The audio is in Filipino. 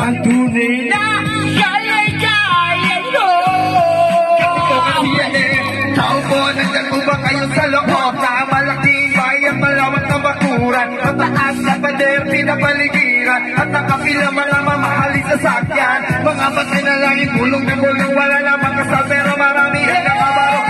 ang tunay na kaya-kaya nyo. Ito kasi yan eh. Tao po, nandyan po ba kayo sa loob? Sa malaking bayan, malawak na bakuran, mataas na pader, pinapaligiran, at nakapila mga mamahaling sasakyan. Mga batay na langit, bulong na bulong, wala namang kasal, pero marami ang nakabaro.